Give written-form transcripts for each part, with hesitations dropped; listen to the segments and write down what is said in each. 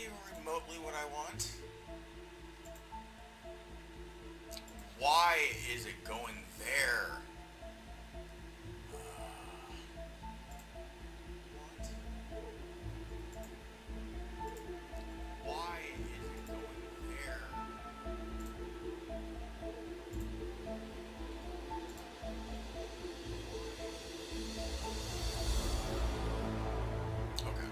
even remotely what I want. Why is it going there? What? Why is it going there? Okay.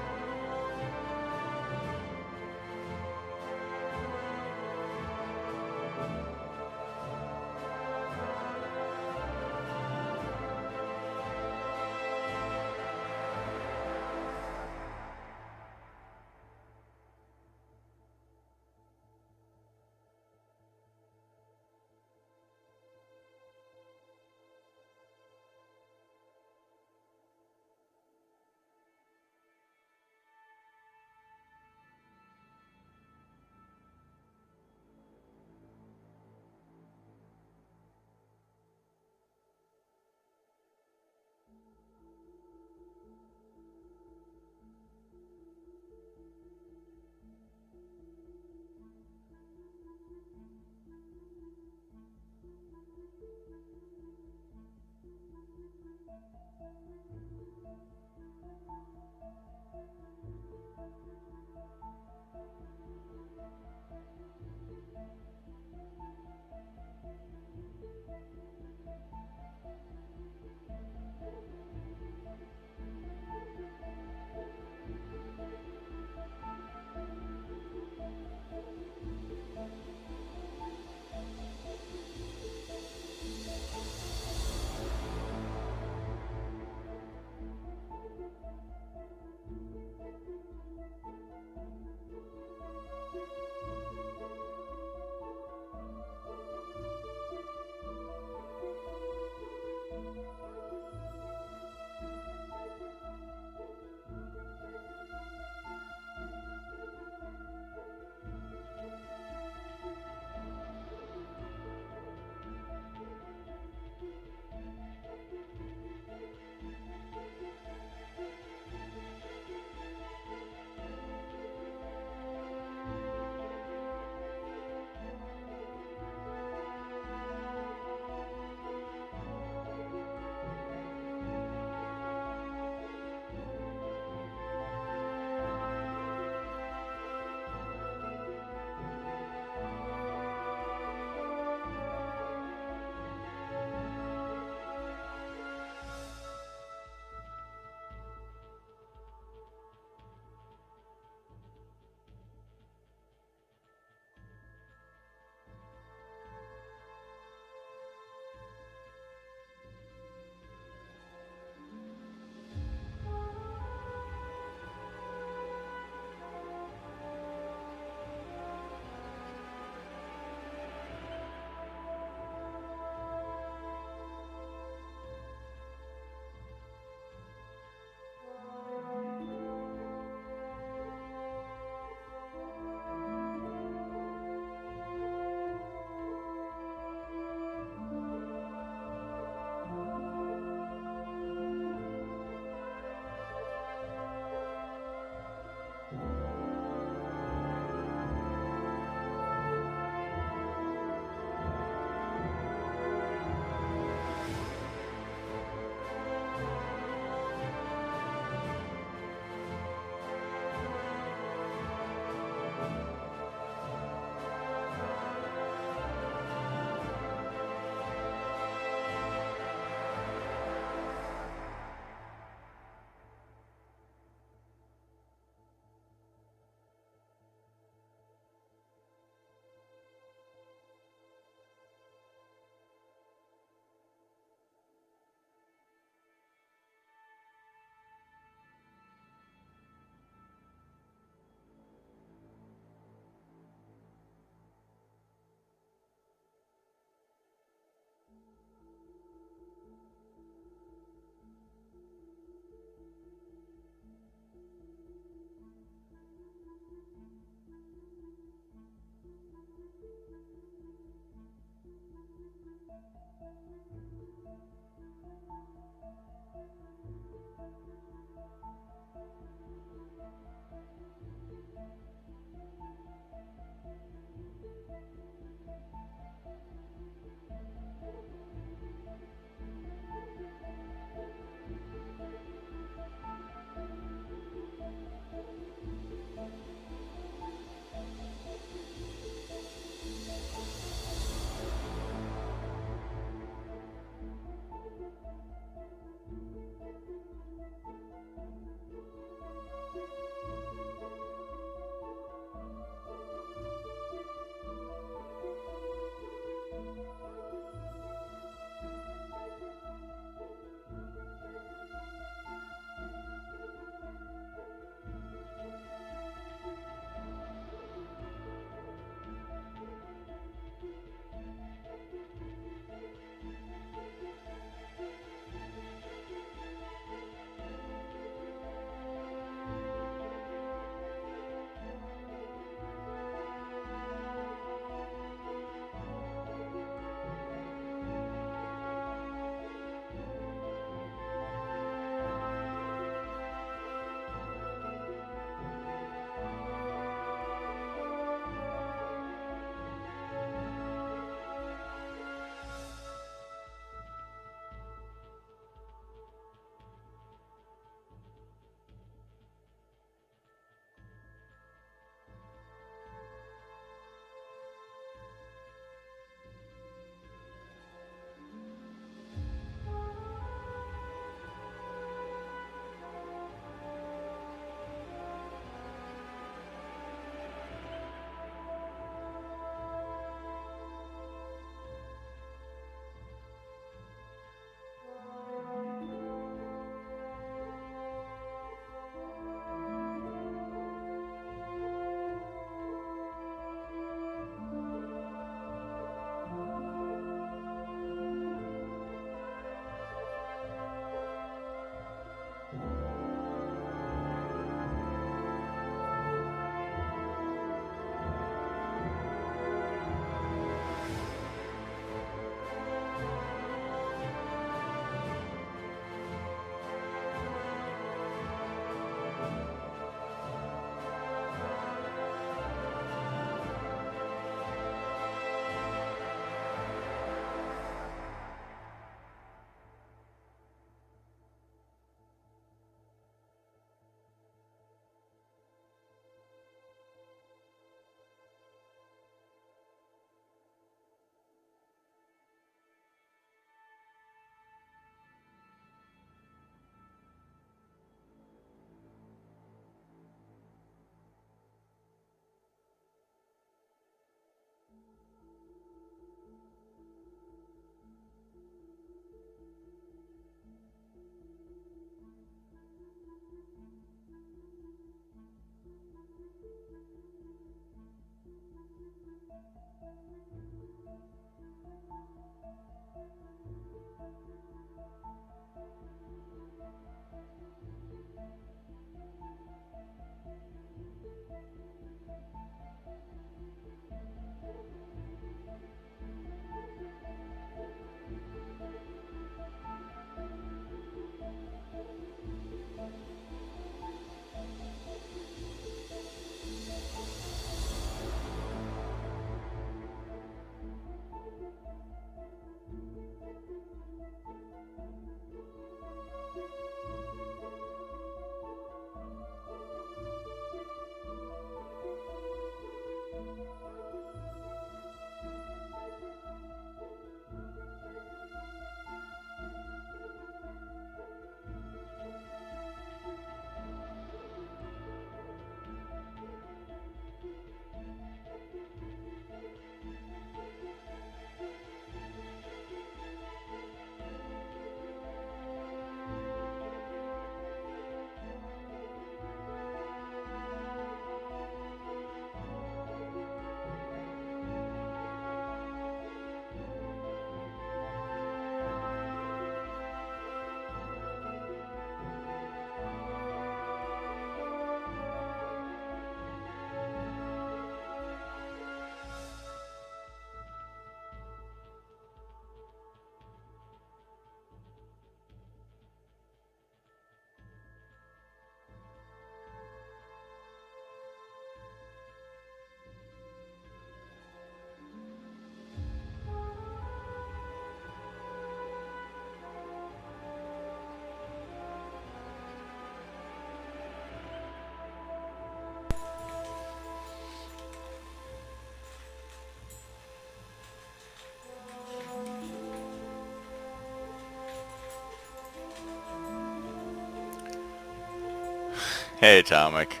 Hey, Atomic.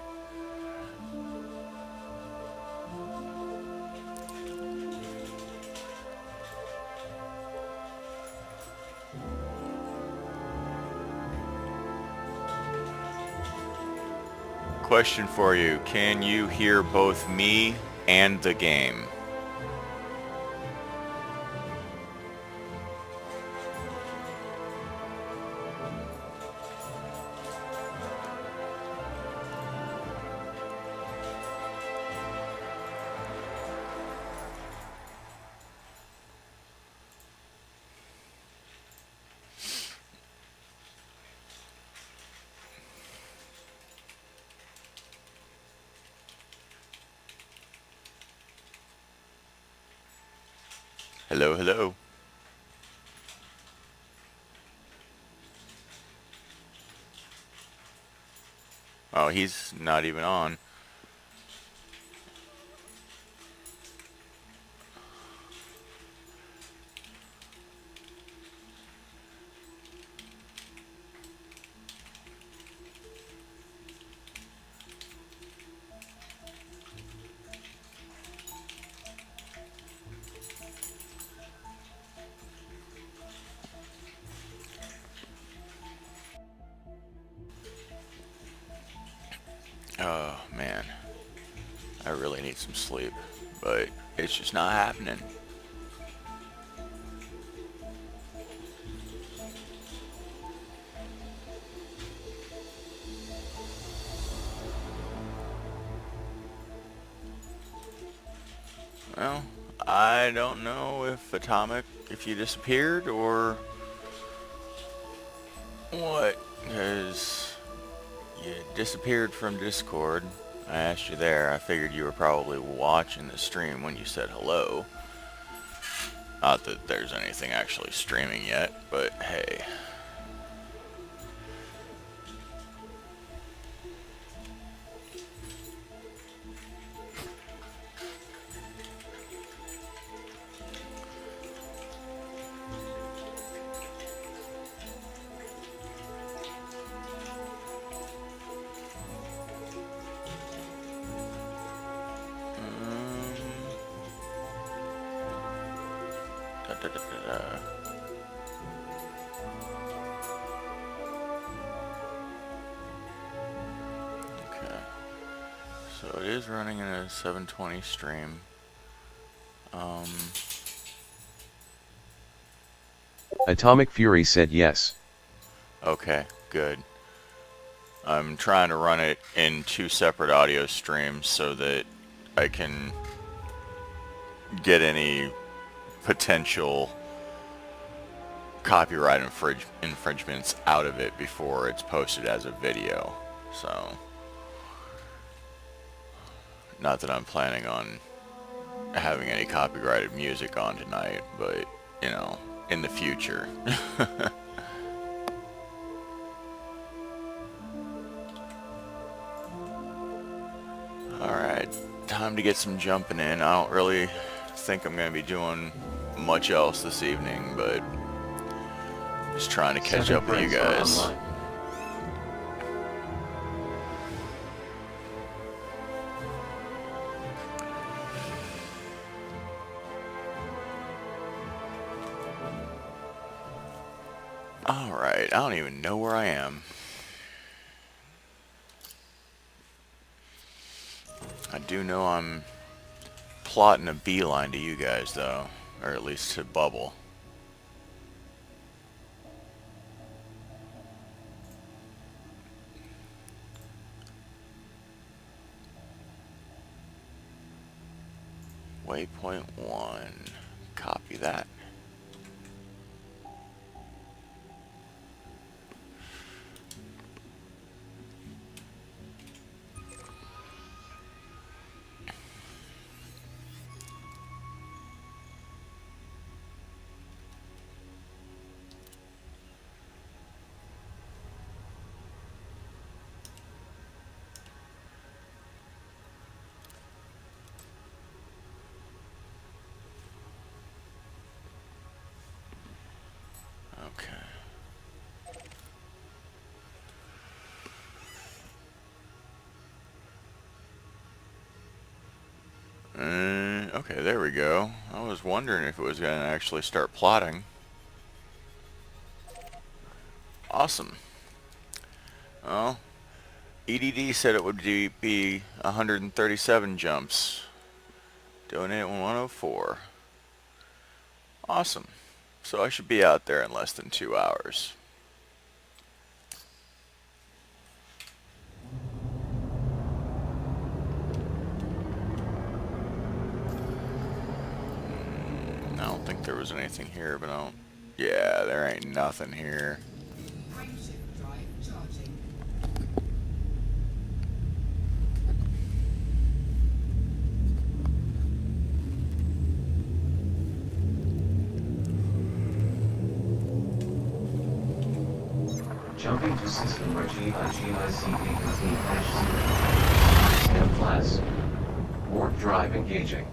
Question for you. Can you hear both me and the game? Hello, hello. Oh, he's not even on. Oh, man. I really need some sleep, but it's just not happening. Well, I don't know if Atomic, if you disappeared or what, because you disappeared from Discord. I asked you there. I figured you were probably watching the stream when you said hello. Not that there's anything actually streaming yet, but hey. Da, da, da, da, da. Okay. So it is running in a 720 stream. Atomic Fury said yes. Okay, good. I'm trying to run it in 2 separate audio streams so that I can get any potential copyright infringements out of it before it's posted as a video. So, not that I'm planning on having any copyrighted music on tonight, but, you know, in the future. Alright, time to get some jumping in. I don't really think I'm going to be doing much else this evening, but just trying to catch up with you guys. Alright, I don't even know where I am. I do know I'm plotting a beeline to you guys, though. Or at least to Bubble. Waypoint 1. Copy that. Okay, there we go. I was wondering if it was going to actually start plotting. Awesome. Well, EDD said it would be 137 jumps. Donate 104. Awesome. So I should be out there in less than 2 hours. I don't think there was anything here, but I don't... Yeah, there ain't nothing here. Frameshift drive charging. Jumping to system regime IGICP 15-0. M class. Warp drive engaging.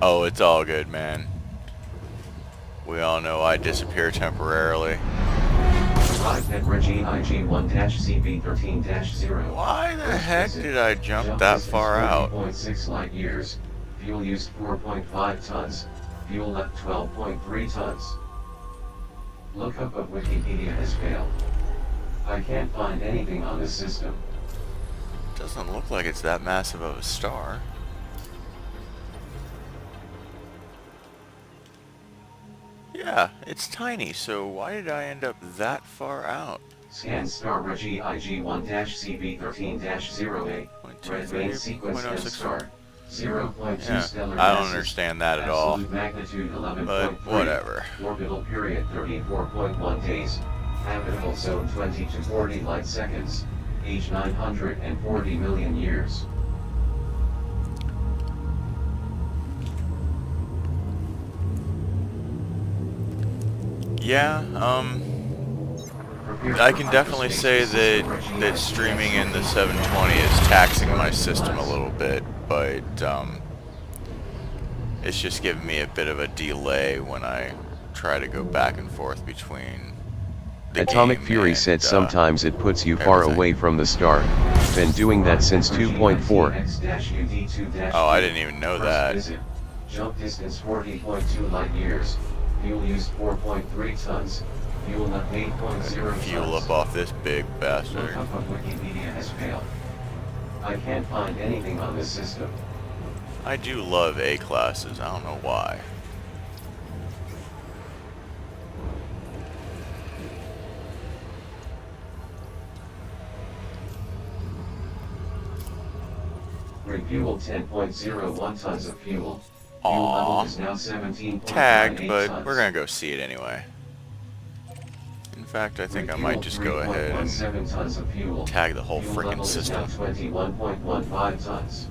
Oh, it's all good, man. We all know I disappear temporarily. Arrived at regime IG1-CB13-0. Why the heck did I jump that far out? 40.6 light years. Fuel used 4.5 tons. Fuel left 12.3 tons. Lookup of Wikipedia has failed. I can't find anything on the system. Doesn't look like it's that massive of a star. Yeah, it's tiny, so why did I end up that far out? Scan star Regi IG1-CB13-0A. Red main sequence and star. 0.2 Yeah, stellar I don't masses. understand that at all. Absolute magnitude 11.3. But whatever. Orbital period 34.1 days. Habitable zone 20 to 40 light seconds. Age 940 million years. Yeah, I can definitely say that streaming in the 720 is taxing my system a little bit, but it's just giving me a bit of a delay when I try to go back and forth between the Atomic game Fury and, said sometimes it puts you far everything. away from the star. Been doing that since 2.4. Oh, I didn't even know that. Jump distance 40.2 light years. Fuel used 4.3 tons. Fuel left 8.0 tons. Fuel up off this big bastard. Lookup of Wikipedia has failed. I can't find anything on this system. I do love A classes, I don't know why. Refueled 10.01 tons of fuel. Fuel Aw. level is now 17.98 Tagged, but tons. we're gonna go see it anyway. In fact, I think I might just go ahead and 3.17 tons of fuel. tag the whole Fuel freaking level is system. now 21.15 tons.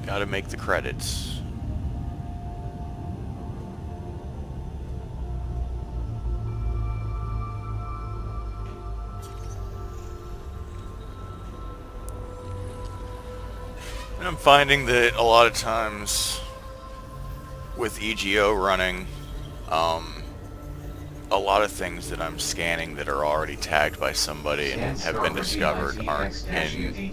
Gotta make the credits. And I'm finding that a lot of times with EGO running, a lot of things that I'm scanning that are already tagged by somebody and have been discovered aren't in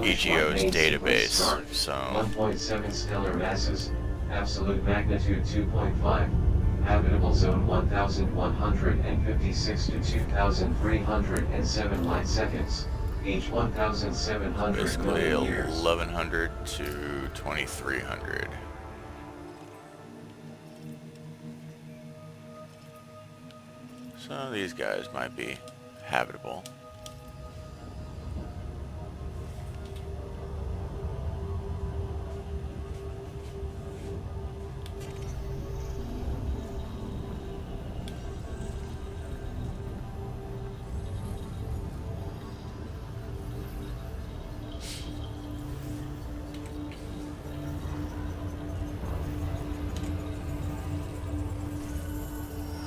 EGO's database, so 1.7 stellar masses, absolute magnitude 2.5, habitable zone 1156 to 2307 light seconds, age 1700 basically million years. 1100 to 2300. So these guys might be habitable.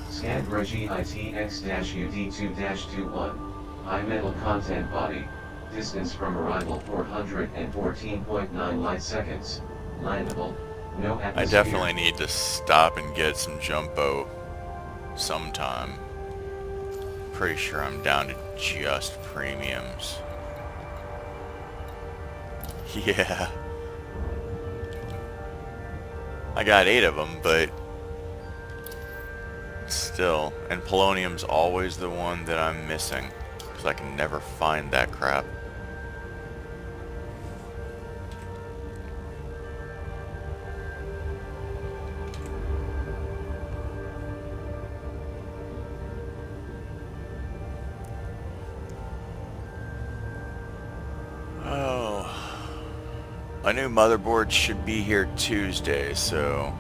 Scanned Regi ITX-UD2-21, high metal content body, distance from arrival 414.9 light seconds, landable, no atmosphere. I definitely need to stop and get some jumbo sometime. Pretty sure I'm down to just premiums. Yeah. I got 8 of them, but still. And polonium's always the one that I'm missing, because I can never find that crap. Oh. My new motherboard should be here Tuesday, so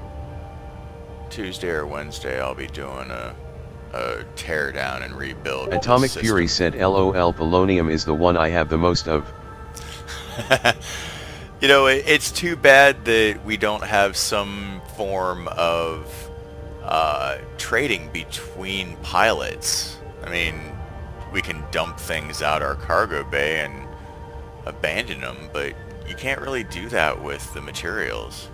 Tuesday or Wednesday I'll be doing a tear down and rebuild. Atomic system. Fury said LOL polonium is the one I have the most of. You know, it's too bad that we don't have some form of trading between pilots. I mean, we can dump things out our cargo bay and abandon them, but you can't really do that with the materials.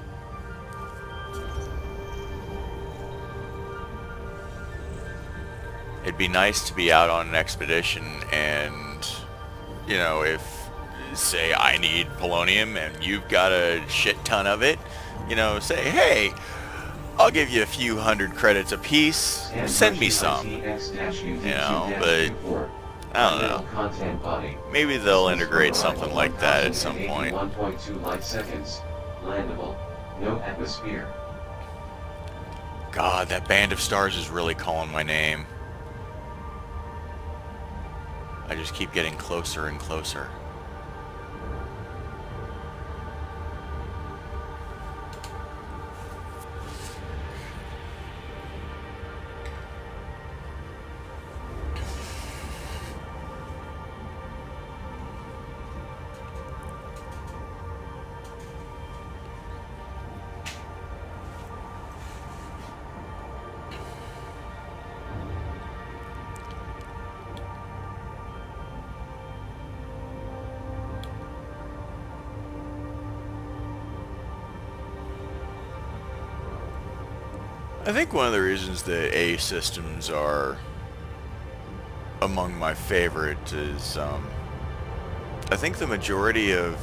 It'd be nice to be out on an expedition and, you know, if, say, I need polonium and you've got a shit ton of it, you know, say, hey, I'll give you a few hundred credits a piece, send me some. You know, but I don't know. Maybe they'll integrate something like that at some point. 1.2 light seconds. Landable. No atmosphere. God, that band of stars is really calling my name. I just keep getting closer and closer. I think one of the reasons that A systems are among my favorite is I think the majority of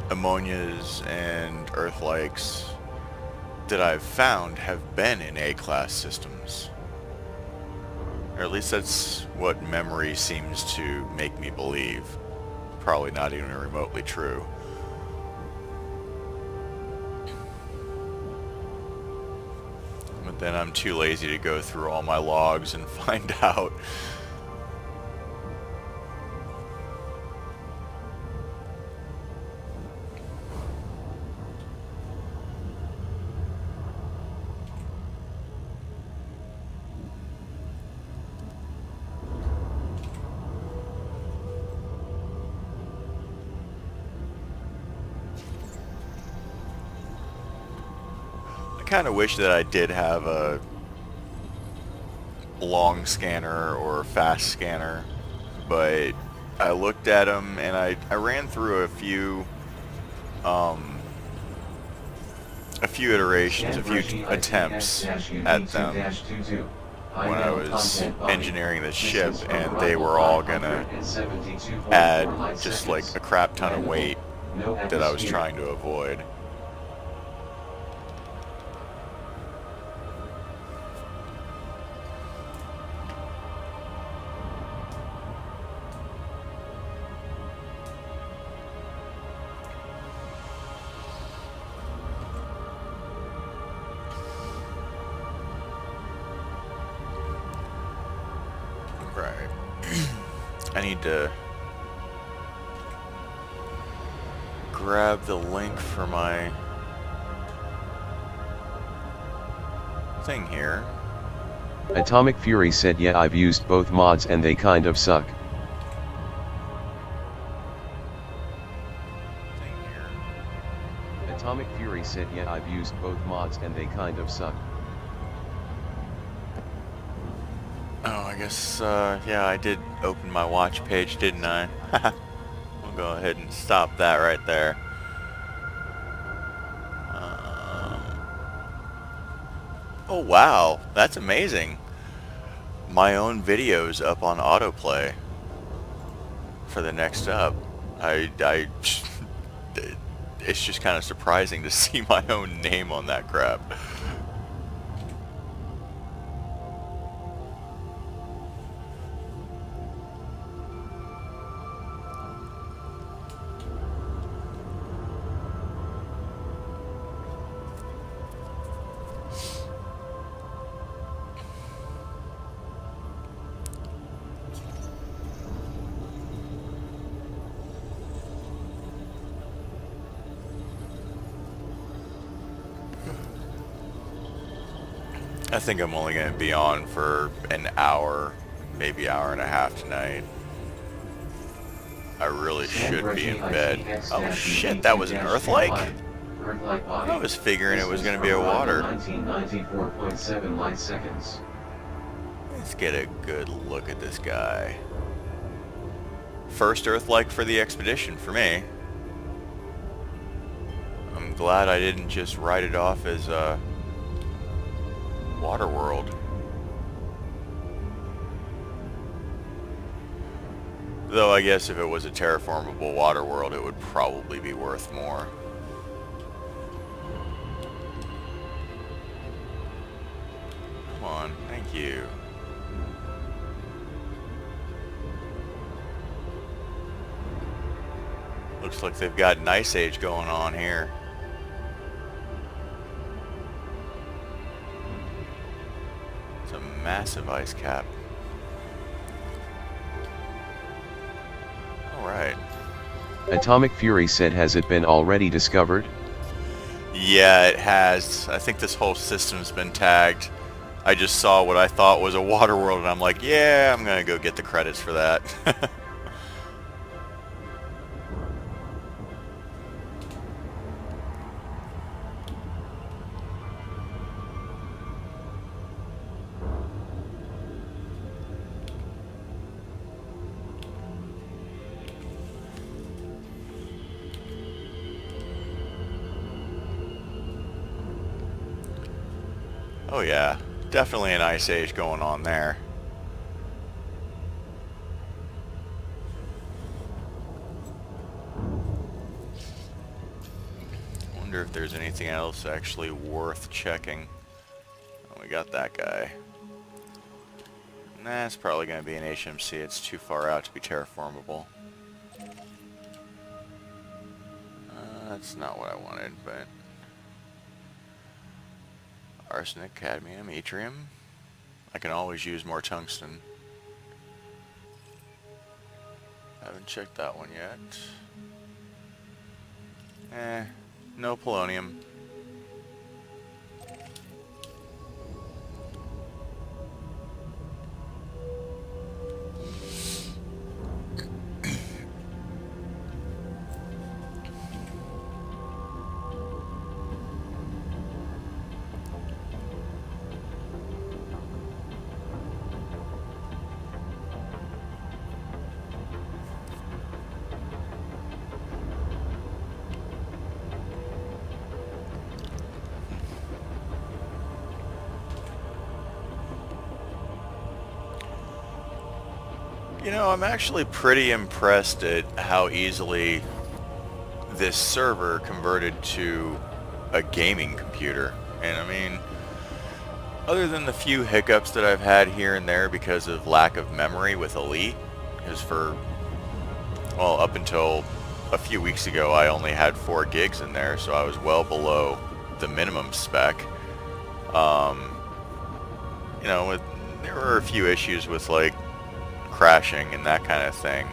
ammonias and Earthlikes that I've found have been in A-class systems. Or at least that's what memory seems to make me believe. Probably not even remotely true. But then I'm too lazy to go through all my logs and find out. I kind of wish that I did have a long scanner or fast scanner, but I looked at them and I ran through a few iterations, a few attempts at them when I was engineering the ship, and they were all gonna add just like a crap ton of weight that I was trying to avoid. I need to grab the link for my thing here. Atomic Fury said yeah, I've used both mods and they kind of suck. Thing here. Atomic Fury said yeah, I've used both mods and they kind of suck. Oh, I guess, yeah, I did open my watch page, didn't I? We'll go ahead and stop that right there. Oh, wow, that's amazing. My own video's up on autoplay for the next up. I it's just kind of surprising to see my own name on that crap. I think I'm only going to be on for an hour, maybe hour and a half tonight. I really should be in bed. Oh shit, that was an Earth-like? I was figuring it was going to be a water. 1994.7 light seconds. Let's get a good look at this guy. First Earth-like for the expedition for me. I'm glad I didn't just write it off as a water world. Though I guess if it was a terraformable water world, it would probably be worth more. Come on, thank you. Looks like they've got an ice age going on here. It's a massive ice cap. Alright. Atomic Fury said, has it been already discovered? Yeah, it has. I think this whole system's been tagged. I just saw what I thought was a water world and I'm like, yeah, I'm gonna go get the credits for that. Oh yeah, definitely an ice age going on there. Wonder if there's anything else actually worth checking. Oh, we got that guy. Nah, it's probably going to be an HMC. It's too far out to be terraformable. That's not what I wanted, but... Arsenic, cadmium, yttrium. I can always use more tungsten. Haven't checked that one yet. No polonium. You know, I'm actually pretty impressed at how easily this server converted to a gaming computer. And I mean, other than the few hiccups that I've had here and there because of lack of memory with Elite, because well, up until a few weeks ago I only had 4 gigs in there, so I was well below the minimum spec. You know, there were a few issues with like crashing and that kind of thing,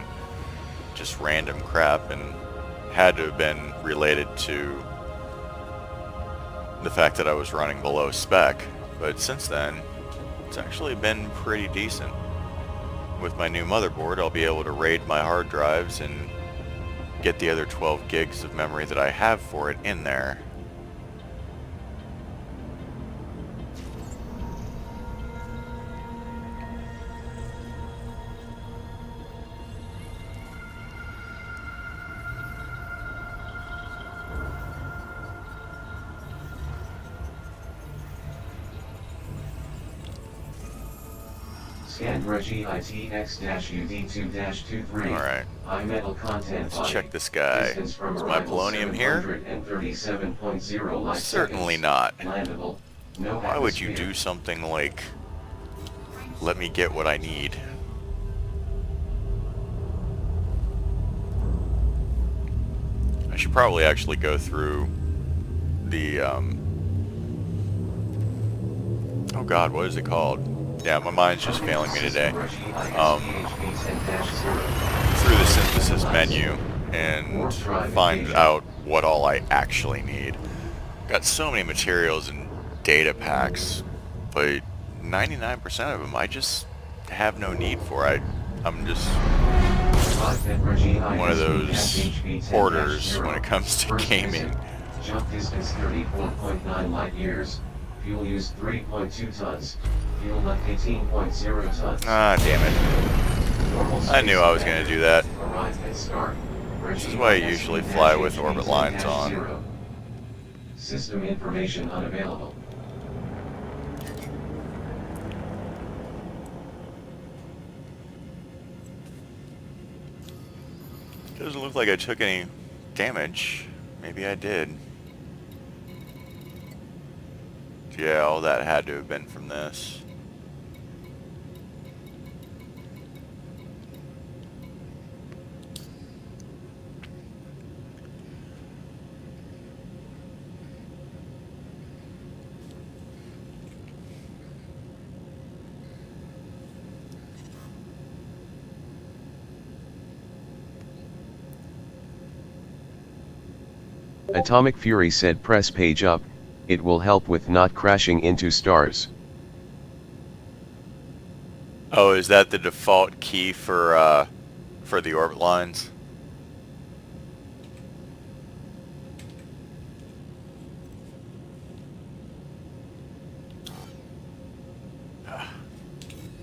just random crap, and had to have been related to the fact that I was running below spec. But since then, it's actually been pretty decent. With my new motherboard, I'll be able to raid my hard drives and get the other 12 gigs of memory that I have for it in there. Scan Reggie ITX-UD2-23. Alright. High metal content. Let's check this guy. Distance from Is my arrival polonium here? 737.0 light Certainly seconds. not. Landable. No Why would you atmosphere. do something like let me get what I need? I should probably actually go through the oh god, what is it called? Yeah, my mind's just failing me today. Through the synthesis menu and find out what all I actually need. Got so many materials and data packs, but 99% of them I just have no need for. I'm just one of those hoarders when it comes to gaming. Jump distance 34.9 light years. Fuel use 3.2 tons. Fuel left 18.0 tons. Ah, damn it. I knew I was going to do that. Arrive at start. This is why I usually fly with orbit lines on. System information unavailable. Doesn't look like I took any damage. Maybe I did. Yeah, all that had to have been from this. Atomic Fury said press page up, it will help with not crashing into stars. Oh, is that the default key for the orbit lines?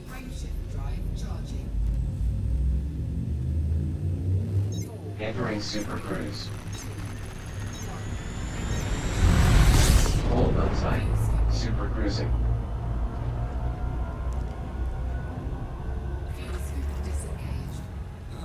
Frameshift drive charging. Entering Super Cruise. Hold on tight. Super Cruising. Fuel scoop disengaged.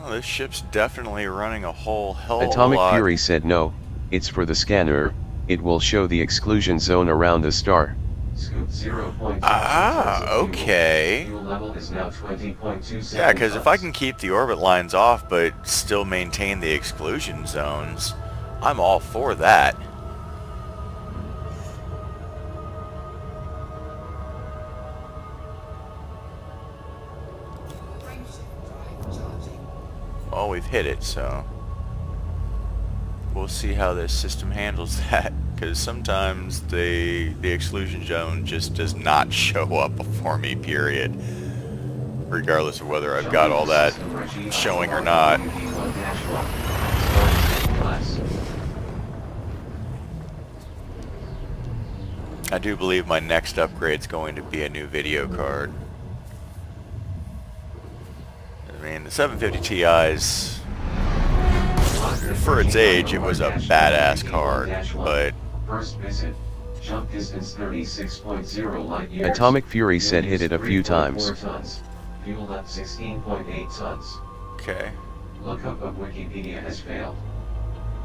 Oh, this ship's definitely running a whole hell of a Atomic lot. Fury said no, it's for the scanner, it will show the exclusion zone around the star. Scoop 0.2. Ah, okay. Fuel level is now 20.27 Yeah, because if I tons. can keep the orbit lines off but still maintain the exclusion zones, I'm all for that. Frameshift drive charging. Well, we've hit it, so we'll see how this system handles that. Because sometimes the exclusion zone just does not show up for me, period. Regardless of whether I've got all that showing or not. I do believe my next upgrade is going to be a new video card. I mean, the 750 Ti's, for its age, it was a badass card, but First visit. Jump distance 36.0 light years. Atomic Fury said Fuel hit it a use few 3.4 times. tons. Fuel left 16.8 tons. okay. Lookup of Wikipedia has failed.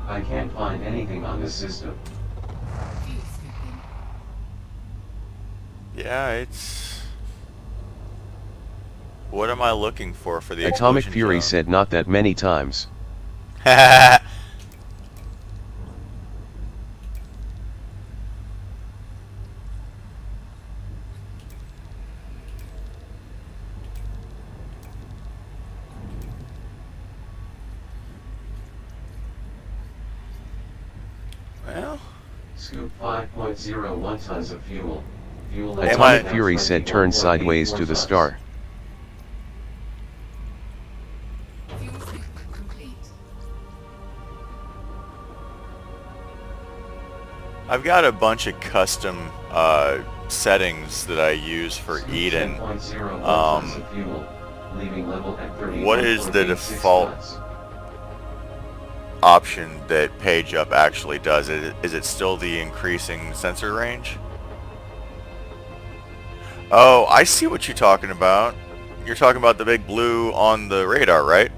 I can't find anything on this system. Fuel scooping. Yeah, it's... What am I looking for the Atomic exclusion Fury zone? said not that many times. Well, Scoop 5.01 tons of fuel. Fuel Am Atomic I- Fury said turn sideways to the star. Fuel scoop complete. I've got a bunch of custom settings that I use for Eden. What is the default option that PageUp actually does? Is it still the increasing sensor range? Oh, I see what you're talking about. You're talking about the big blue on the radar, right?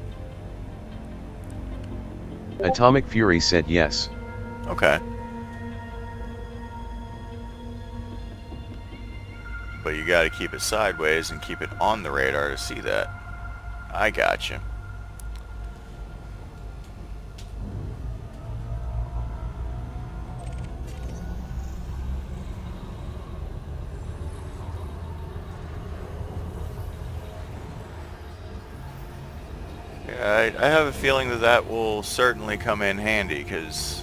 Atomic Fury said yes. Okay. But you gotta keep it sideways and keep it on the radar to see that. I gotcha. Yeah, I have a feeling that that will certainly come in handy, because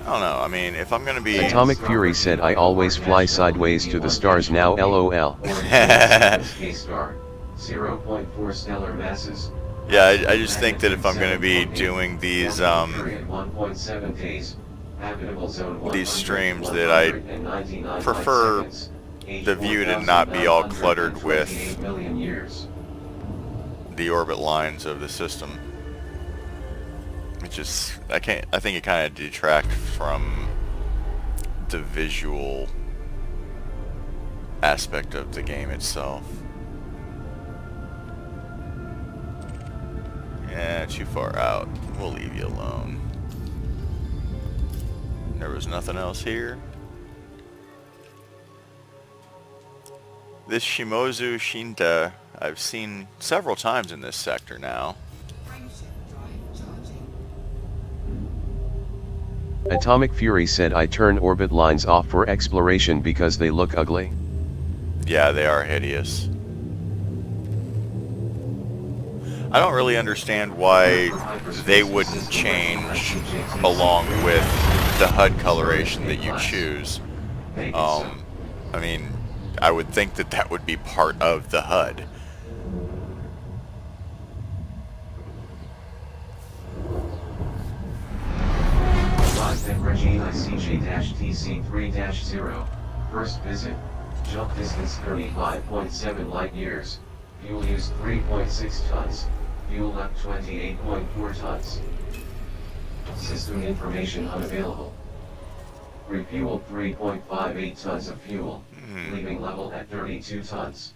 I don't know, I mean, if I'm gonna be... Atomic Fury said I always fly sideways to the stars now, lol. K-star, 0.4 stellar masses. Yeah, I just think that if I'm gonna be doing these, Period 1.7 days. Habitable zone these streams, that I 199 prefer light seconds. the view to not be all cluttered with 28 million years. the orbit lines of the system. It just, I think it kind of detracts from the visual aspect of the game itself. Yeah, too far out. We'll leave you alone. There was nothing else here. This Shimozu Shinta I've seen several times in this sector now. Frameshift drive charging. Atomic Fury said I turn orbit lines off for exploration because they look ugly. Yeah, they are hideous. I don't really understand why they wouldn't change along with the HUD coloration that you choose. I mean, I would think that that would be part of the HUD. Regina CJ-TC3-0. First visit. Jump distance 35.7 light years. Fuel use 3.6 tons. Fuel left 28.4 tons. System information unavailable. Refueled 3.58 tons of fuel, leaving level at 32 tons.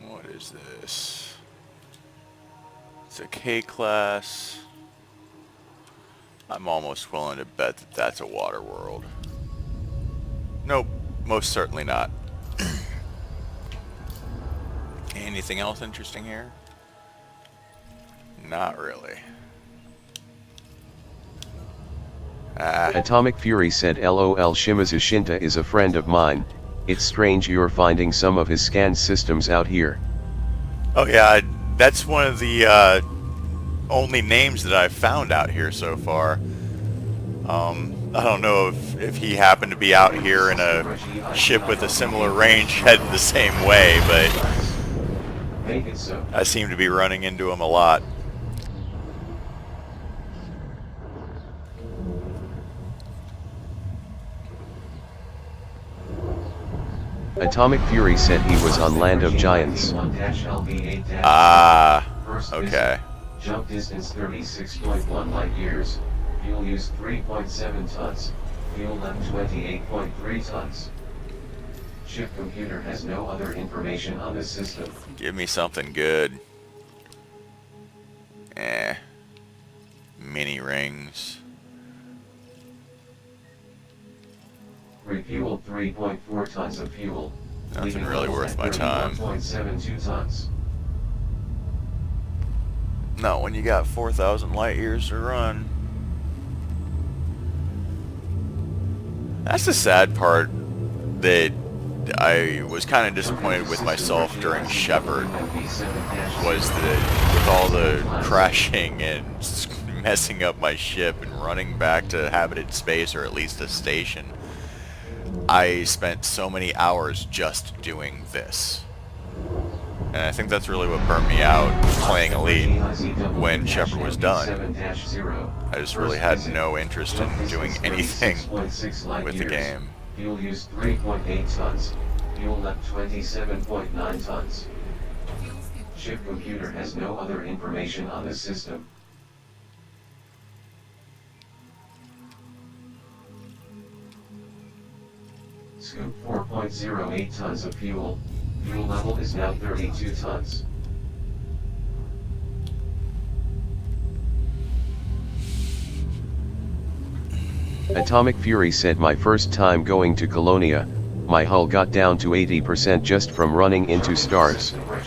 What is this? It's a K-class. I'm almost willing to bet that that's a water world. Nope, most certainly not. Anything else interesting here? Not really. Atomic Fury said LOL Shimizu Shinta is a friend of mine. It's strange you're finding some of his scanned systems out here. Oh yeah, that's one of the only names that I've found out here so far. I don't know if he happened to be out here in a ship with a similar range headed the same way, but Make it so. I seem to be running into him a lot. Atomic Fury said he was on Land of Giants. Ah, First okay. visit. Jump distance 36.1 light years. Fuel use 3.7 tons. Fuel left 28.3 tons. Ship computer has no other information on the system. Give me something good. Mini rings. Refueled 3.4 tons of fuel. Nothing leaving really level worth at my time. 31.72 tons. No, when you got 4,000 light years to run. That's the sad part, that I was kind of disappointed with myself during Shepard, was that with all the crashing and messing up my ship and running back to habited space, or at least a station, I spent so many hours just doing this. And I think that's really what burnt me out playing Elite when Shepard was done. I just really had no interest in doing anything with the game. Fuel use 3.8 tons. Fuel left 27.9 tons. Ship computer has no other information on the system. Scoop 4.08 tons of fuel. Fuel level is now 32 tons. Atomic Fury said, my first time going to Colonia, my hull got down to 80% just from running into stars. Warp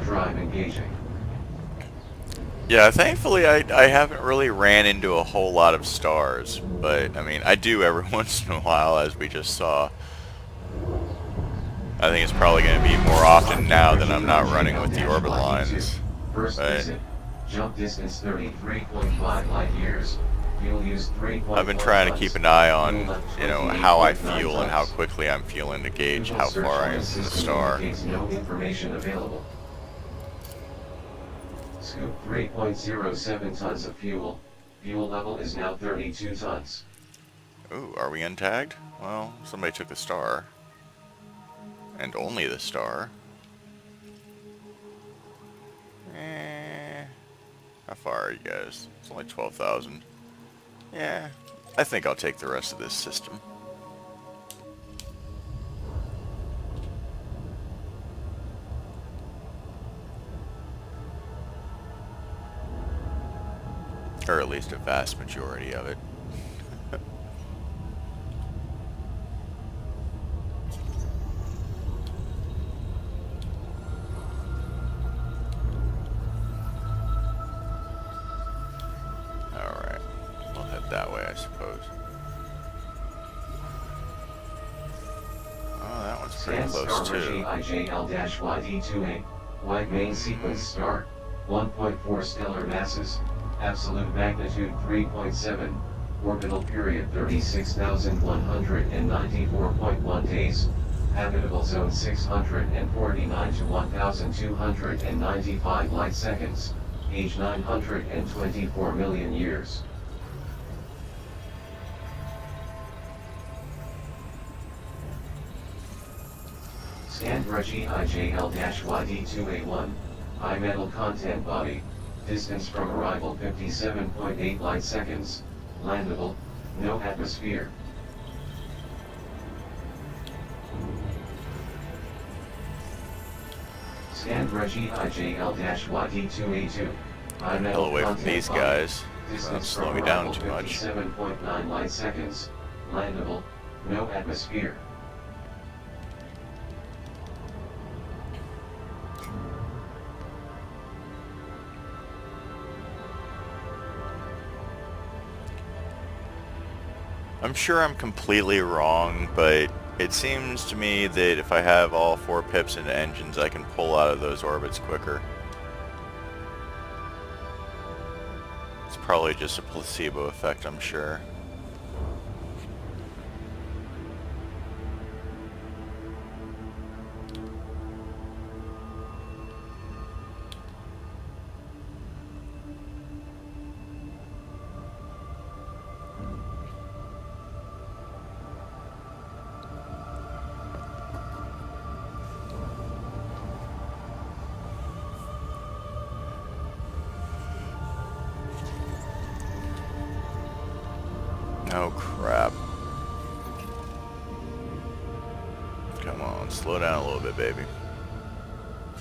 drive engaging. Yeah, thankfully I haven't really ran into a whole lot of stars, but I mean I do every once in a while, as we just saw. I think it's probably going to be more often now that I'm not running with the orbit lines. First Right. visit. Jump distance 33.5 light years. Fuel use 3.1 I've been trying to keep an eye on, Fuel left you know, how I 28.9 feel and how tons. quickly I'm feeling to gauge Google how search far on I am this from the system star. indicates no information available. Scoop 3.07 tons of fuel. Fuel level is now 32 tons. Ooh, are we untagged? Well, somebody took the star. And only the star. How far are you guys? It's only 12,000. Yeah, I think I'll take the rest of this system. Or at least a vast majority of it. Alright, we'll head that way, I suppose. Oh, that one's pretty Scan close star too. IJL-YD28. White main sequence star. 1.4 stellar masses. Absolute magnitude 3.7. Orbital period 36,194.1 days. Habitable zone 649 to 1,295 light seconds. Age 924 million years. Scanned Reggie IJL-YD2A1. High metal content body. Distance from arrival 57.8 light seconds. Landable. No atmosphere. Scanned Reggie IJL-YD2A2. High metal Hell away from content these body. guys. Don't Distance slow from me down arrival too much. 57.9 light seconds. Landable. No atmosphere. I'm sure I'm completely wrong, but it seems to me that if I have all 4 pips into engines, I can pull out of those orbits quicker. It's probably just a placebo effect, I'm sure. Oh crap. Come on, slow down a little bit, baby.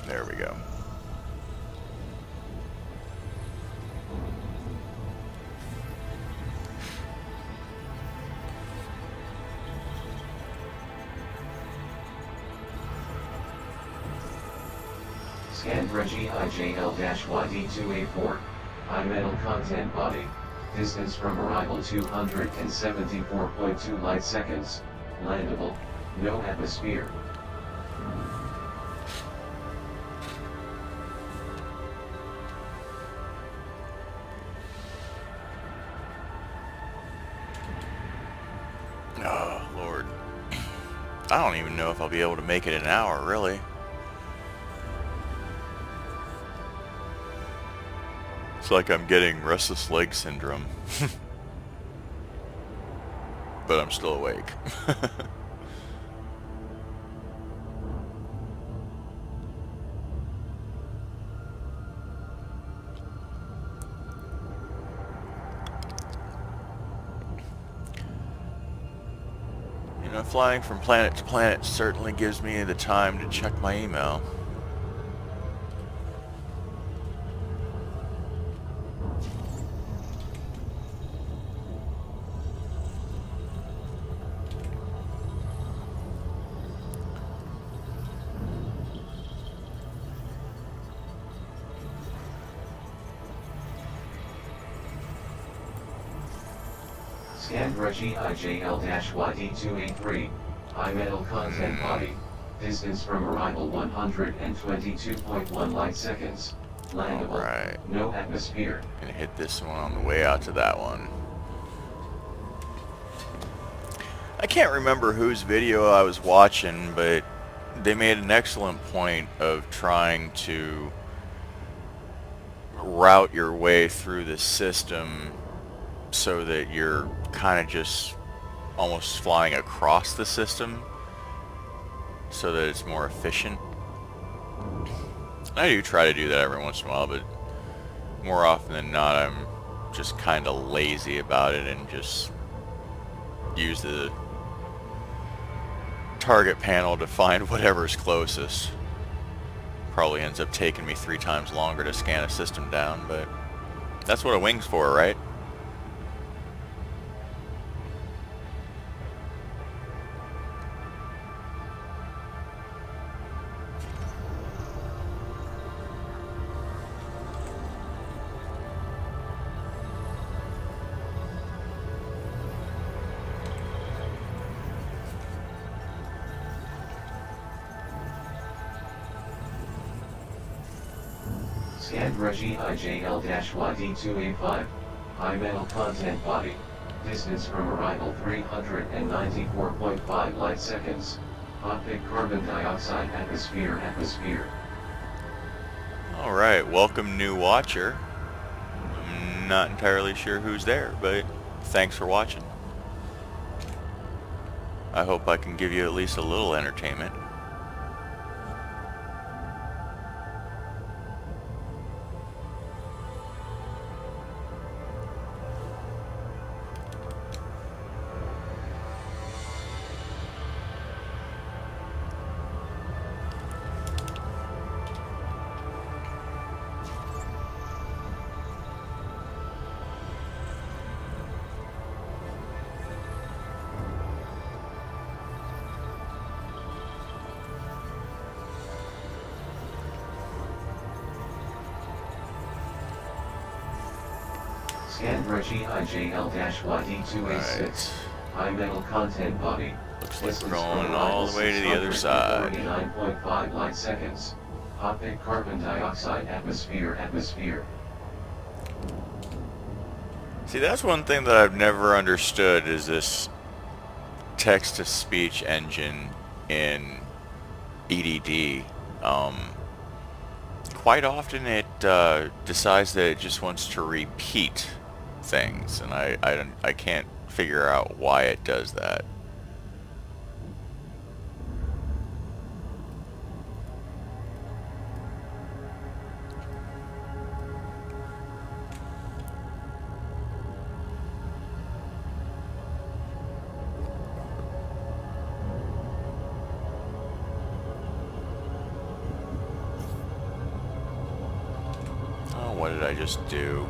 There we go. Scanned Reggie IJL-YD2A4. High metal content body. Distance from arrival 274.2 light seconds. Landable. No atmosphere. Oh, Lord. I don't even know if I'll be able to make it in an hour, really. It's like I'm getting restless leg syndrome. But I'm still awake. Flying from planet to planet certainly gives me the time to check my email. Scandra GIJL-YD283, high metal content body, distance from arrival 122.1 light seconds, landable, Alright. no atmosphere. Gonna hit this one on the way out to that one. I can't remember whose video I was watching, but they made an excellent point of trying to route your way through the system so that you're kind of just almost flying across the system so that it's more efficient. I do try to do that every once in a while, but more often than not I'm just kind of lazy about it and just use the target panel to find whatever's closest. Probably ends up taking me 3 times longer to scan a system down, but that's what a wing's for, right? Scandra GIJL-YD285, high metal content body, distance from arrival 394.5 light seconds, hot thick carbon dioxide atmosphere. Alright, welcome new watcher. I'm not entirely sure who's there, but thanks for watching. I hope I can give you at least a little entertainment. Scandra GIJL-YD286, high metal content body, Looks like we're distance going from all the way to the other side. 49.5 light seconds, hot thick carbon dioxide atmosphere. See, that's one thing that I've never understood is this text-to-speech engine in EDD. Quite often it decides that it just wants to repeat things, and I can't figure out why it does that. What did I just do?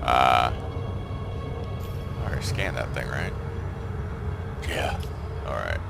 Alright, scan that thing, right? Yeah. Alright.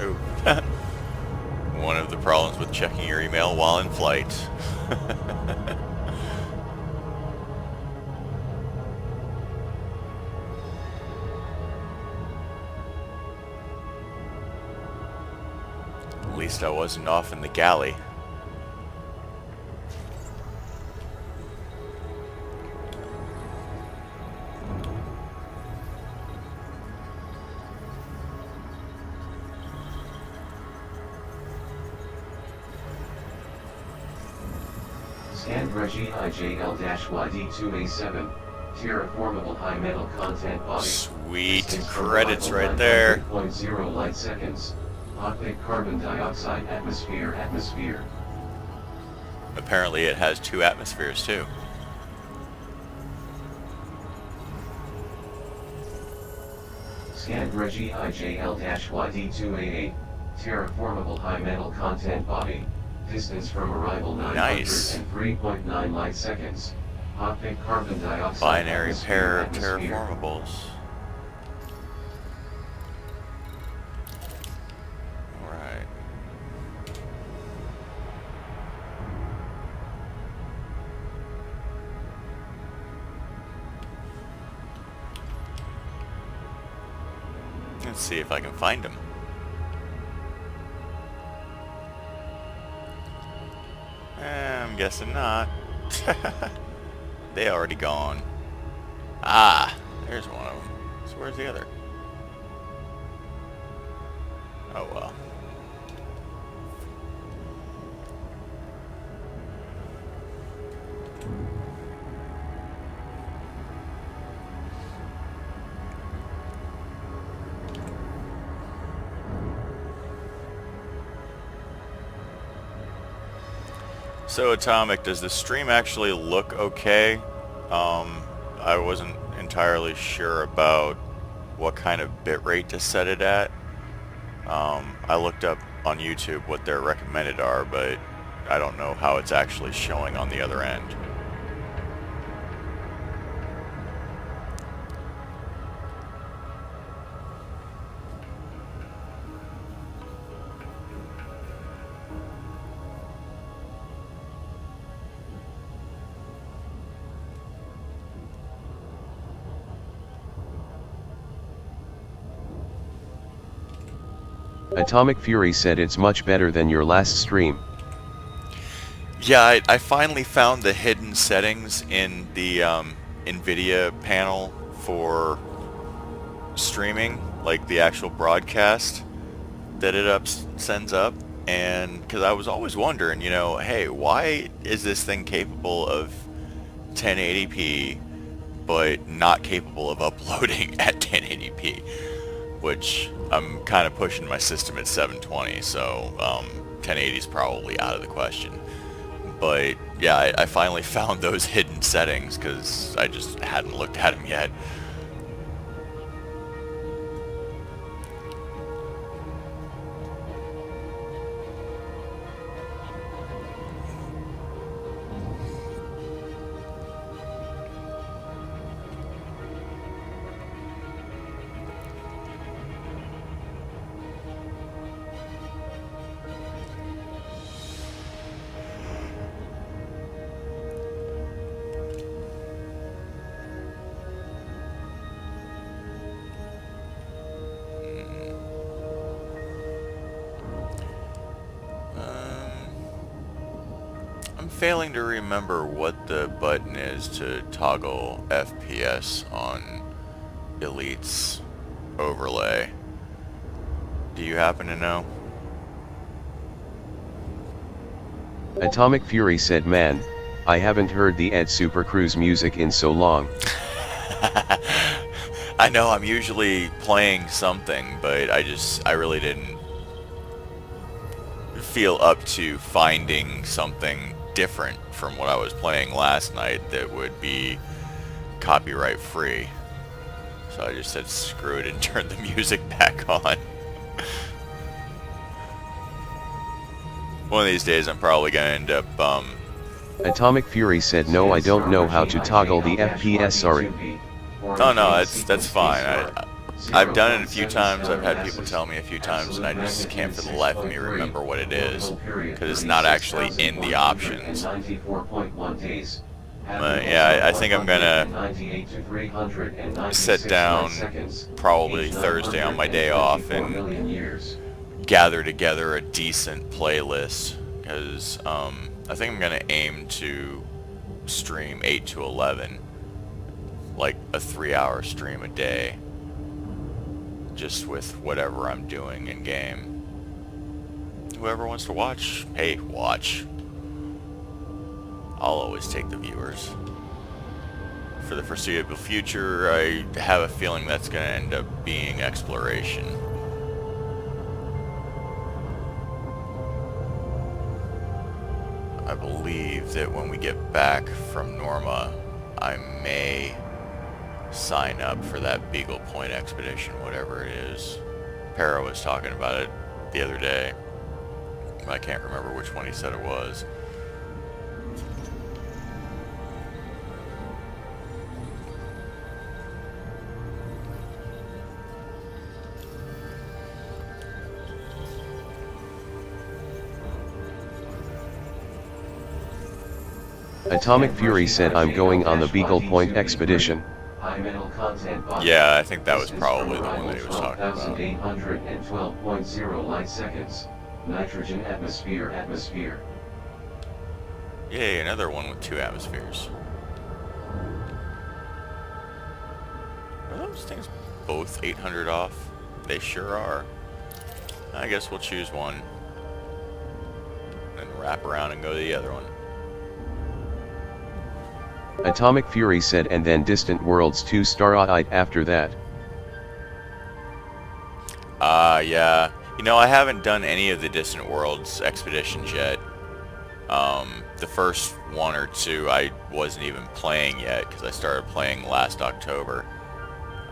Ooh. One of the problems with checking your email while in flight. At least I wasn't off in the galley. Scanned Regi IJL-YD2A7, terraformable high metal content body. Sweet Distance from credits arrival right there. 900.0 light seconds. Hot big carbon dioxide atmosphere. Apparently it has 2 atmospheres too. Scanned Regi IJL-YD2A8, terraformable high metal content body. Distance from arrival Nice. 903.9 light seconds. Hot big carbon dioxide Binary pair of atmosphere. terraformables. Alright. Let's see if I can find him. I'm guessing not. They already gone. Ah, there's one of them. So where's the other? Oh well. So Atomic, does the stream actually look okay? I wasn't entirely sure about what kind of bitrate to set it at. I looked up on YouTube what their recommended are, but I don't know how it's actually showing on the other end. Atomic Fury said it's much better than your last stream. Yeah, I finally found the hidden settings in the NVIDIA panel for streaming, like the actual broadcast that it sends up. And because I was always wondering, you know, hey, why is this thing capable of 1080p but not capable of uploading at 1080p? Which I'm kind of pushing my system at 720, so 1080 is probably out of the question. But yeah, I finally found those hidden settings because I just hadn't looked at them yet. I'm failing to remember what the button is to toggle FPS on Elite's overlay. Do you happen to know? Atomic Fury said, man, I haven't heard the Ed Super Cruise music in so long. I know I'm usually playing something, but I really didn't feel up to finding something different from what I was playing last night that would be copyright free. So I just said screw it and turned the music back on. One of these days I'm probably going to end up Atomic Fury said, no, I don't know how to toggle the FPS, sorry. Oh no, that's fine. I've done it a few times, I've had people tell me a few times, and I just can't for the life of me remember what it is, because it's not actually in the options. Yeah, I think I'm gonna sit down probably Thursday on my day off and gather together a decent playlist, because I think I'm gonna aim to stream 8 to 11, like a 3-hour stream a day, just with whatever I'm doing in game. Whoever wants to watch, hey, watch. I'll always take the viewers. For the foreseeable future, I have a feeling that's going to end up being exploration. I believe that when we get back from Norma, I may sign up for that Beagle Point expedition, whatever it is. Para was talking about it the other day. I can't remember which one he said it was. Atomic Fury said I'm going on the Beagle Point expedition. High metal content body. Yeah, I think that was Distance probably from the one arrival that he was talking about. 12,812.0 light seconds. Nitrogen atmosphere. Yay, another one with 2 atmospheres. Are those things both 800 off? They sure are. I guess we'll choose one. Then wrap around and go to the other one. Atomic Fury said, and then Distant Worlds 2 Starlight after that. Yeah. You know, I haven't done any of the Distant Worlds expeditions yet. The first 1 or 2 I wasn't even playing yet, because I started playing last October.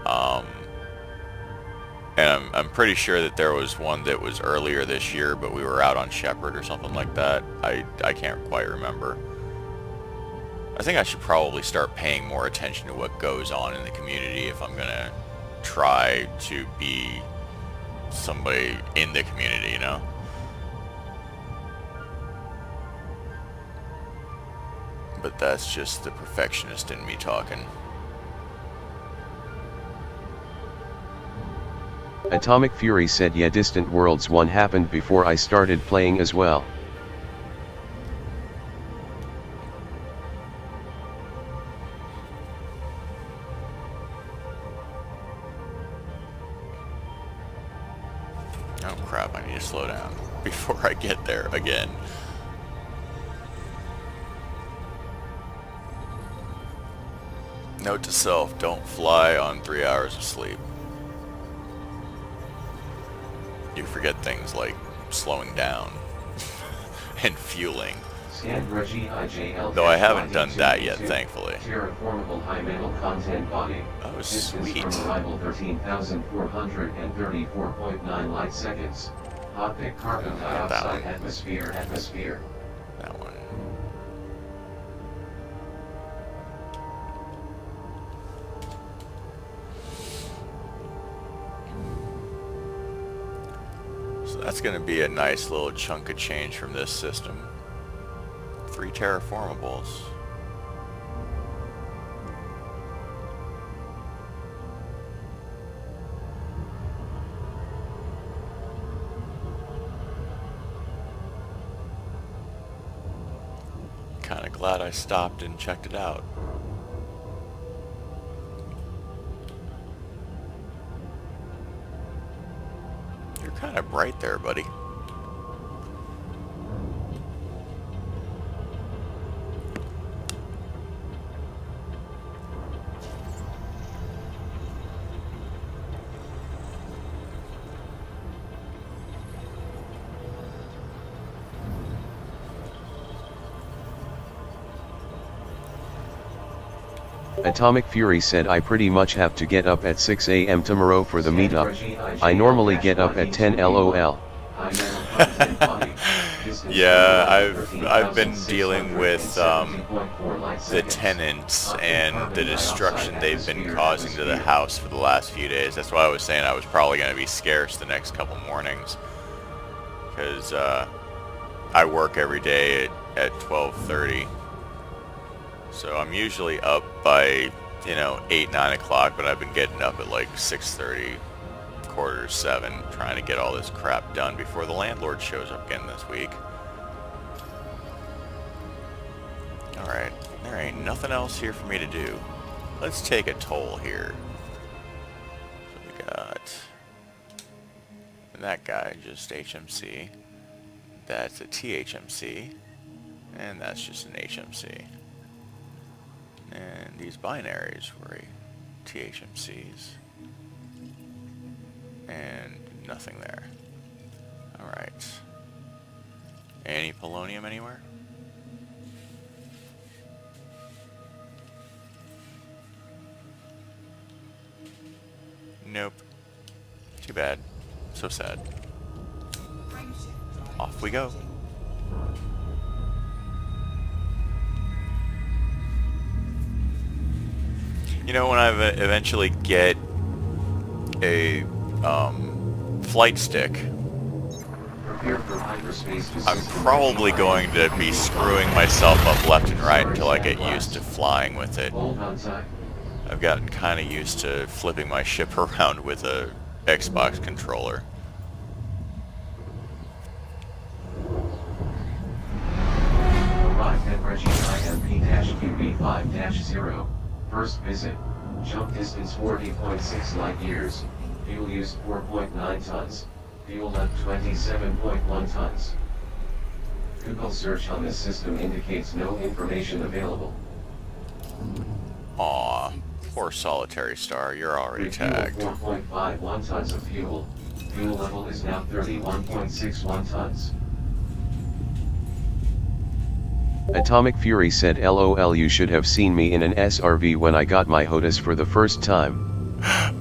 And I'm pretty sure that there was one that was earlier this year, but we were out on Shepherd or something like that. I can't quite remember. I think I should probably start paying more attention to what goes on in the community if I'm gonna try to be somebody in the community, you know? But that's just the perfectionist in me talking. Atomic Fury said, yeah, Distant Worlds 1 happened before I started playing as well. Oh crap, I need to slow down before I get there again. Note to self, don't fly on 3 hours of sleep. You forget things like slowing down and fueling. Though I haven't done that yet, thankfully. Terraformable high metal content body. Oh, Distance sweet. from arrival 13,434.9 light seconds. Hot pick carbon dioxide atmosphere. That one. So that's going to be a nice little chunk of change from this system. 3 terraformables. Kinda glad I stopped and checked it out. You're kinda bright there, buddy. Atomic Fury said, I pretty much have to get up at 6 AM tomorrow for the meetup. I normally get up at 10 LOL. Yeah, I've been dealing with the tenants and the destruction they've been causing to the house for the last few days. That's why I was saying I was probably going to be scarce the next couple mornings, because I work every day at 12:30. So I'm usually up by, 8, 9 o'clock, but I've been getting up at like 6:30 7:15, trying to get all this crap done before the landlord shows up again this week. Alright, there ain't nothing else here for me to do. Let's take a toll here. So we got that guy, just HMC. That's a THMC. And that's just an HMC. And these binaries were THMCs. And nothing there. Alright. Any polonium anywhere? Nope. Too bad. So sad. Off we go. You know, when I eventually get a flight stick, Prepare for hyperspace to I'm system probably regime. going to be screwing myself up left and right until I get used to flying with it. Hold on tight. I've gotten kind of used to flipping my ship around with a Xbox controller. Arrived at Reggie IMP-QB5-0. First visit. Jump distance 40.6 light years. Fuel used 4.9 tons. Fuel left 27.1 tons. Google search on this system indicates no information available. Aw, poor Solitary Star, you're already Refuel tagged. 4.51 tons of fuel. Fuel level is now 31.61 tons. Atomic Fury said LOL, you should have seen me in an SRV when I got my HOTAS for the first time.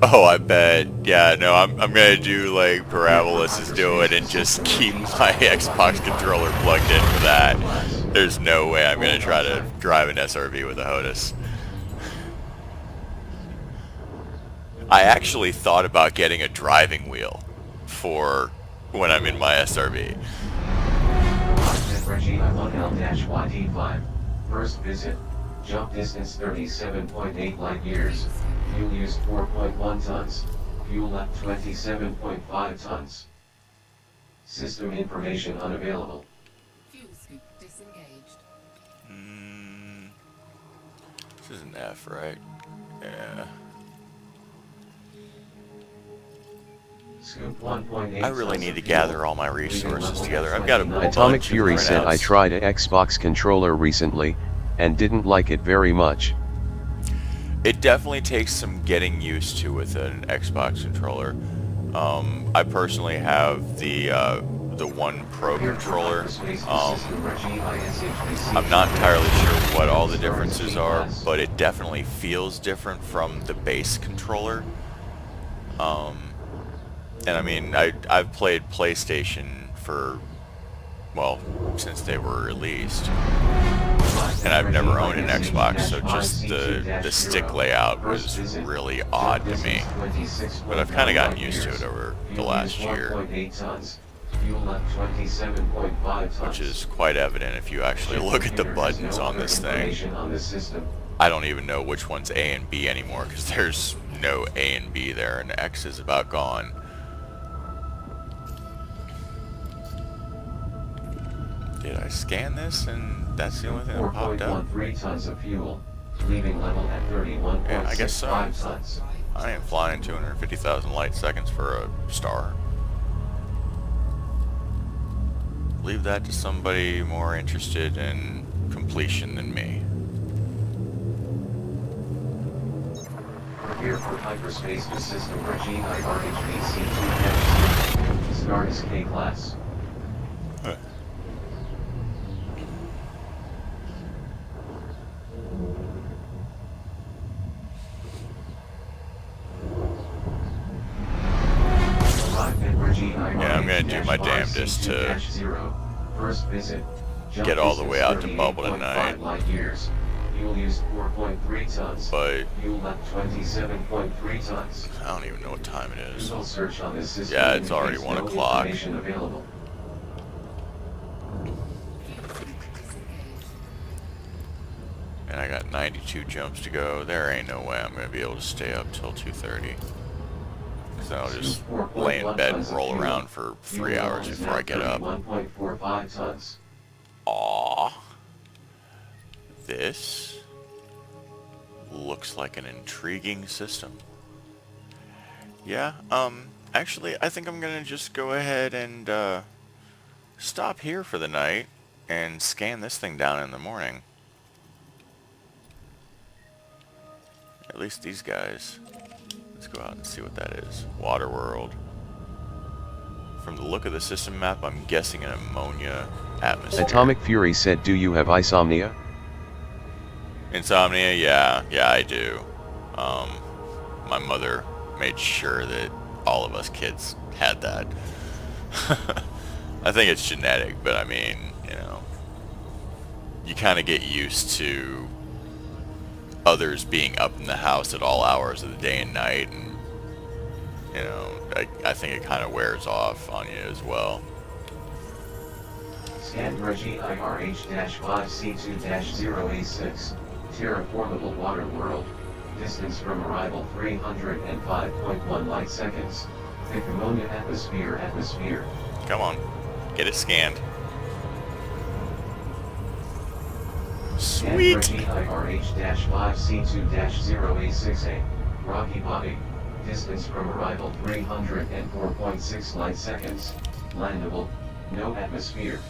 Oh, I bet. Yeah, no, I'm gonna do like Parabolas is doing and just keep my Xbox controller plugged in for that. There's no way I'm gonna try to drive an SRV with a HOTAS. I actually thought about getting a driving wheel for when I'm in my SRV. Reggie I1L-YD5. First visit. Jump distance 37.8 light years. Fuel used 4.1 tons. Fuel left 27.5 tons. System information unavailable. Fuel scoop disengaged. This is an F, right? Yeah. Scoop 1.8 I really tons need of to fuel. gather all my resources together. I've got a bunch Atomic of Fury said I printouts. tried a Xbox controller recently, and didn't like it very much. It definitely takes some getting used to with an Xbox controller. I personally have the One Pro controller. I'm not entirely sure what all the differences are, but it definitely feels different from the base controller. And I mean, I've played PlayStation for, well, since they were released. And I've never owned an Xbox, so just the stick layout was really odd to me. But I've kind of gotten used to it over the last year, which is quite evident if you actually look at the buttons on this thing. I don't even know which one's A and B anymore, because there's no A and B there, and X is about gone. Did I scan this and that's the only thing that popped up? 4.13 tons of fuel, leaving level at 31.65 Yeah, I guess so. tons. I ain't flying 250,000 light seconds for a star. Leave that to somebody more interested in completion than me. Prepare for hyperspace to system regime RHBC-2-0. Star is K-class. Yeah, I'm gonna do my damnedest to First visit. get all the way out to Bubble tonight. Light years. Fuel used 4.3 tons. But Fuel left 27.3 tons. I don't even know what time it is. Google search on this system Yeah, it's already indicates 1 no o'clock. information available. And I got 92 jumps to go. There ain't no way I'm gonna be able to stay up till 2:30. because then I'll just Scoop 4.1 lay in bed and tons of roll fuel. around for 3 Fuel hours is before now I get up. 1.45 tons. Aww. This looks like an intriguing system. Yeah, actually, I think I'm gonna just go ahead and, stop here for the night and scan this thing down in the morning. At least these guys. Let's go out and see what that is. Waterworld. From the look of the system map, I'm guessing an ammonia atmosphere. Atomic Fury said, do you have insomnia? Insomnia? Yeah, I do. My mother made sure that all of us kids had that. I think it's genetic, but I mean, you know, you kind of get used to others being up in the house at all hours of the day and night, and, you know, I think it kind of wears off on you as well. Scan Reggie IRH-5C2-0A6, terraformable water world, distance from arrival 305.1 light seconds, thick ammonia atmosphere. Come on, get it scanned. Scan Sweet! Reggie IRH-5C2-0A6A, rocky body, distance from arrival 304.6 light seconds, landable, no atmosphere.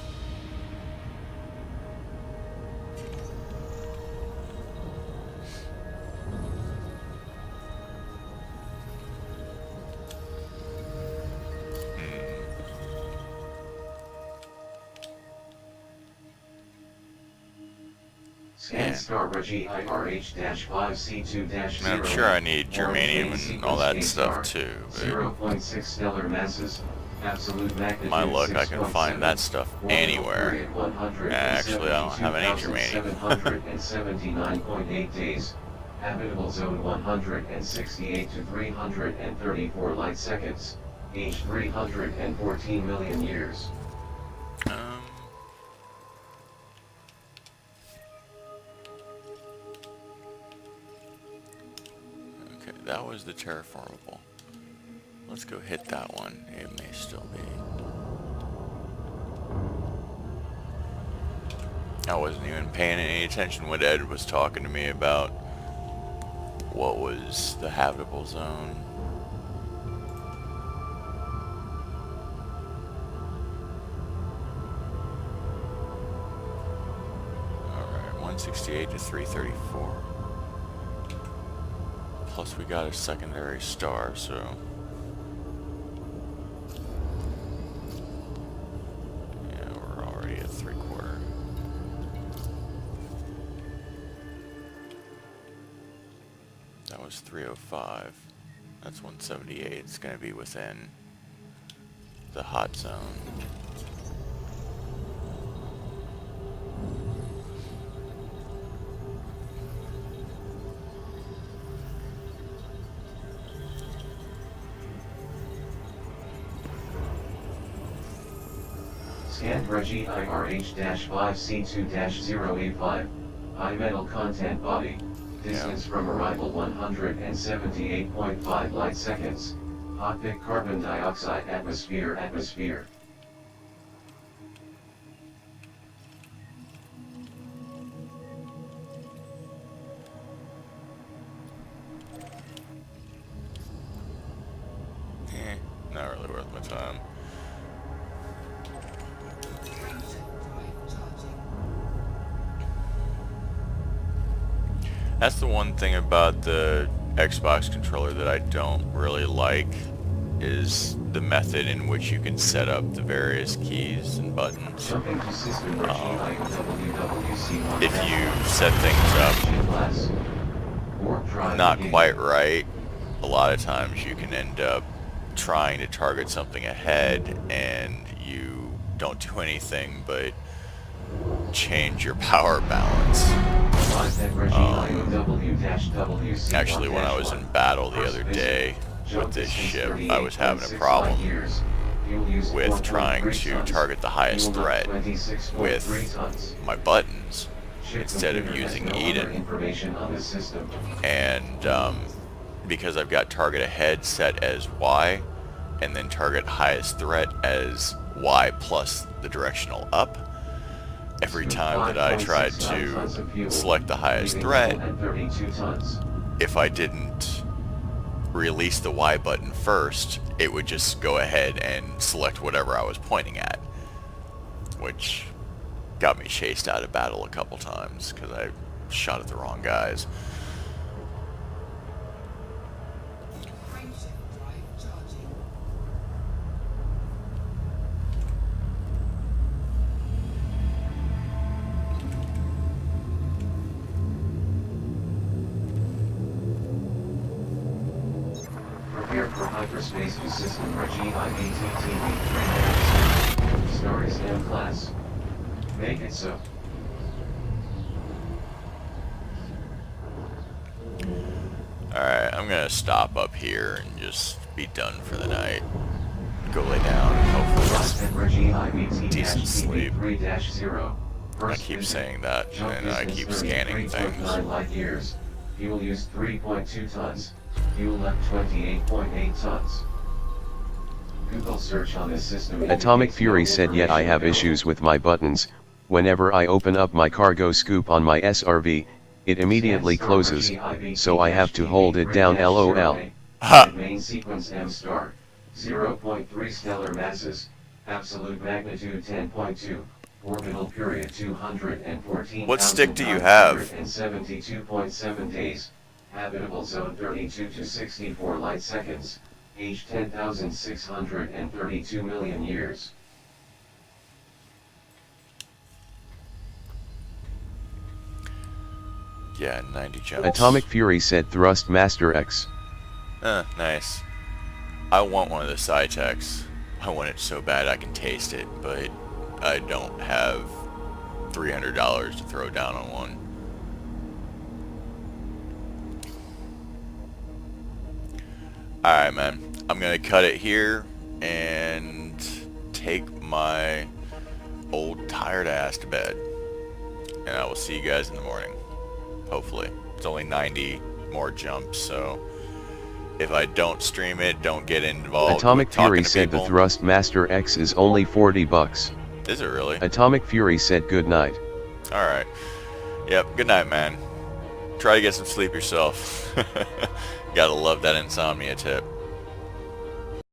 Scan Star Reggie IRH-5C2-0. I'm sure I need germanium and all that stuff too, but 0.6 stellar masses, absolute magnitude. my luck, I can 6.7, find that stuff orbital anywhere. period 172,779.8 Actually, I don't have any germanium. days. Habitable zone 168 to 334 light seconds. Age 314 million years. Okay, that was the terraformable. Let's go hit that one. It may still be. I wasn't even paying any attention when Ed was talking to me about what was the habitable zone. Alright, 168 to 334. Plus we got a secondary star, so... yeah, we're already at 3/4. That was 305. That's 178. It's gonna be within the hot zone. Scan Reggie IRH-5C2-0A5, high metal content body, distance from arrival 178.5 light seconds, hot thick carbon dioxide atmosphere. Not really worth my time. That's the one thing about the Xbox controller that I don't really like, is the method in which you can set up the various keys and buttons. Jumping to system Reggie IWWC1. If you set things up not quite right, a lot of times you can end up trying to target something ahead and you don't do anything but change your power balance. Actually, when I was in battle the other day with this ship, I was having a problem with trying to target the highest threat with my buttons instead of using Eden. And because I've got target ahead set as Y, and then target highest threat as Y plus the directional up. Every time that I tried to select the highest threat, if I didn't release the Y button first, it would just go ahead and select whatever I was pointing at, which got me chased out of battle a couple times because I shot at the wrong guys. Frameshift drive charging. Prepare for hyperspace to system for GIATTV. Star is M class. Make it so. Alright, I'm gonna stop up here and just be done for the night. Go lay down and hopefully get decent sleep. I keep saying that, and I keep scanning things. Light years. Fuel used 3.2 tons. Fuel left 28.8 tons. Google search on this system. Atomic Fury said, "Yet I have issues with my buttons. Whenever I open up my cargo scoop on my SRV, it immediately closes, so I have to hold it down, LOL." Main sequence M star. 0.3 stellar masses. Absolute magnitude 10.2. Orbital period 214. What stick do you have? 72.7 days. Habitable zone 32 to 64 light seconds. Age 10,632 million years. Yeah, 90 jumps. Atomic Fury said, "Thrustmaster X." Nice. I want one of the Cytechs. I want it so bad I can taste it, but I don't have $300 to throw down on one. Alright, man. I'm gonna cut it here and take my old tired ass to bed. And I will see you guys in the morning. Hopefully. It's only 90 more jumps, so if I don't stream it, don't get involved. Atomic with talking Fury to said the people. Thrustmaster X is only $40. Is it really? Atomic Fury said, "Good night." Alright. Yep, good night, man. Try to get some sleep yourself. Gotta love that insomnia tip.